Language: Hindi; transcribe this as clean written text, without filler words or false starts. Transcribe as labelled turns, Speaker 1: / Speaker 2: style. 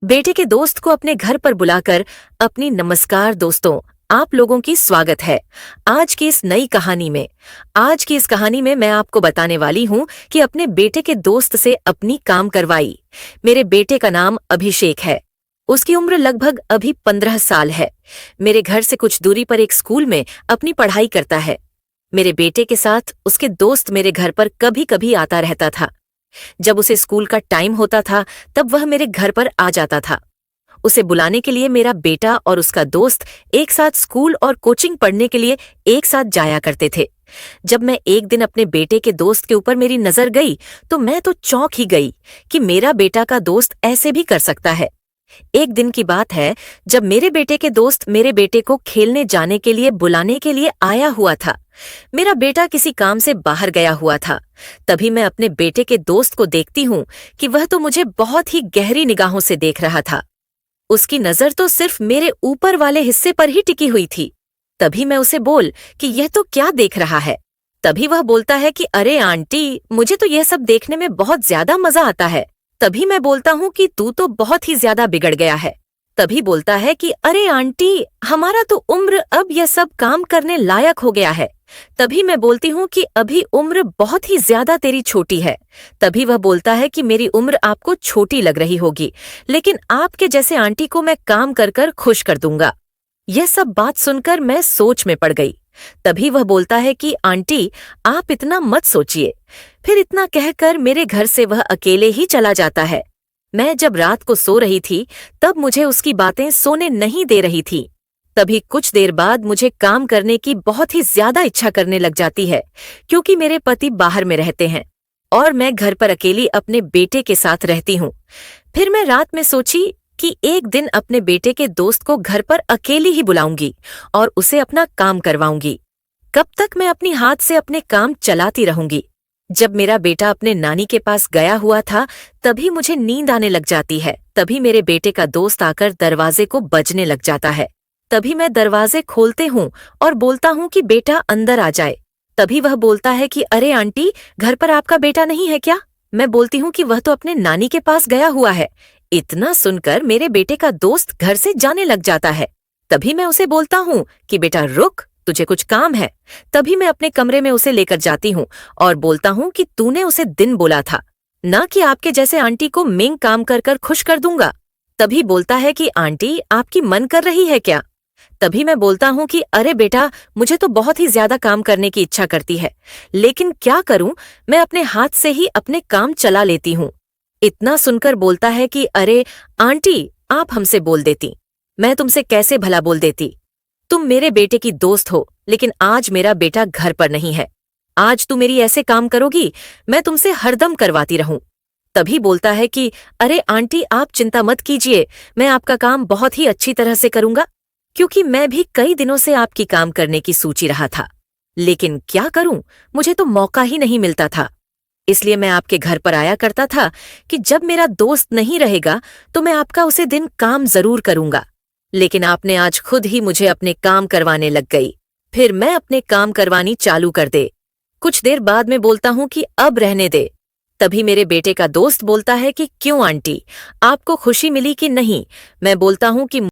Speaker 1: बेटे के दोस्त को अपने घर पर बुलाकर अपनी नमस्कार दोस्तों, आप लोगों की स्वागत है। आज की इस कहानी में मैं आपको बताने वाली हूँ कि अपने बेटे के दोस्त से अपनी काम करवाई। मेरे बेटे का नाम अभिषेक है। उसकी उम्र लगभग अभी 15 साल है। मेरे घर से कुछ दूरी पर एक स्कूल में अपनी पढ़ाई करता है। मेरे बेटे के साथ उसके दोस्त मेरे घर पर कभी कभी आता रहता था। जब उसे स्कूल का टाइम होता था तब वह मेरे घर पर आ जाता था। उसे बुलाने के लिए मेरा बेटा और उसका दोस्त एक साथ स्कूल और कोचिंग पढ़ने के लिए एक साथ जाया करते थे। जब मैं एक दिन अपने बेटे के दोस्त के ऊपर मेरी नजर गई तो मैं तो चौंक ही गई कि मेरा बेटा का दोस्त ऐसे भी कर सकता है। एक दिन की बात है जब मेरे बेटे के दोस्त मेरे बेटे को खेलने जाने के लिए बुलाने के लिए आया हुआ था। मेरा बेटा किसी काम से बाहर गया हुआ था। तभी मैं अपने बेटे के दोस्त को देखती हूँ कि वह तो मुझे बहुत ही गहरी निगाहों से देख रहा था। उसकी नजर तो सिर्फ मेरे ऊपर वाले हिस्से पर ही टिकी हुई थी। तभी मैं उसे बोल कि यह तो क्या देख रहा है। तभी वह बोलता है कि अरे आंटी, मुझे तो यह सब देखने में बहुत ज्यादा मजा आता है। तभी मैं बोलता हूँ कि तू तो बहुत ही ज्यादा बिगड़ गया है। तभी बोलता है कि अरे आंटी, हमारा तो उम्र अब यह सब काम करने लायक हो गया है। तभी मैं बोलती हूँ कि अभी उम्र बहुत ही ज्यादा तेरी छोटी है। तभी वह बोलता है कि मेरी उम्र आपको छोटी लग रही होगी, लेकिन आपके जैसे आंटी को मैं काम कर कर खुश कर दूंगा। यह सब बात सुनकर मैं सोच में पड़ गई। तभी वह बोलता है कि आंटी, आप इतना मत सोचिए। फिर इतना कहकर मेरे घर से वह अकेले ही चला जाता है। मैं जब रात को सो रही थी तब मुझे उसकी बातें सोने नहीं दे रही थी। तभी कुछ देर बाद मुझे काम करने की बहुत ही ज्यादा इच्छा करने लग जाती है, क्योंकि मेरे पति बाहर में रहते हैं और मैं घर पर अकेली अपने बेटे के साथ रहती हूँ। फिर मैं रात में सोची कि एक दिन अपने बेटे के दोस्त को घर पर अकेली ही बुलाऊंगी और उसे अपना काम करवाऊंगी। कब तक मैं अपनी हाथ से अपने काम चलाती रहूंगी। जब मेरा बेटा अपने नानी के पास गया हुआ था तभी मुझे नींद आने लग जाती है। तभी मेरे बेटे का दोस्त आकर दरवाजे को बजने लग जाता है। तभी मैं दरवाजे खोलते हूँ और बोलता हूँ कि बेटा अंदर आ जाए। तभी वह बोलता है कि अरे आंटी, घर पर आपका बेटा नहीं है क्या? मैं बोलती हूँ कि वह तो अपने नानी के पास गया हुआ है। इतना सुनकर मेरे बेटे का दोस्त घर से जाने लग जाता है। तभी मैं उसे बोलता हूँ कि बेटा रुक, तुझे कुछ काम है। तभी मैं अपने कमरे में उसे लेकर जाती हूँ और बोलता हूँ कि तूने उसे दिन बोला था, ना कि आपके जैसे आंटी को मिंग काम कर कर खुश कर दूंगा। तभी बोलता है कि आंटी, आपकी मन कर रही है क्या? तभी मैं बोलता हूँ कि अरे बेटा, मुझे तो बहुत ही ज्यादा काम करने की इच्छा करती है, लेकिन क्या करूँ, मैं अपने हाथ से ही अपने काम चला लेती हूँ। इतना सुनकर बोलता है कि अरे आंटी, आप हमसे बोल देती, मैं तुमसे कैसे भला बोल देती। तुम मेरे बेटे की दोस्त हो, लेकिन आज मेरा बेटा घर पर नहीं है। आज तू मेरी ऐसे काम करोगी, मैं तुमसे हरदम करवाती रहूं। तभी बोलता है कि अरे आंटी, आप चिंता मत कीजिए, मैं आपका काम बहुत ही अच्छी तरह से करूंगा, क्योंकि मैं भी कई दिनों से आपकी काम करने की सोच रहा था। लेकिन क्या करूं, मुझे तो मौका ही नहीं मिलता था। इसलिए मैं आपके घर पर आया करता था कि जब मेरा दोस्त नहीं रहेगा तो मैं आपका उसे दिन काम जरूर करूंगा। लेकिन आपने आज खुद ही मुझे अपने काम करवाने लग गई। फिर मैं अपने काम करवानी चालू कर दे। कुछ देर बाद में बोलता हूँ कि अब रहने दे। तभी मेरे बेटे का दोस्त बोलता है कि क्यों आंटी, आपको खुशी मिली कि नहीं? मैं बोलता हूँ कि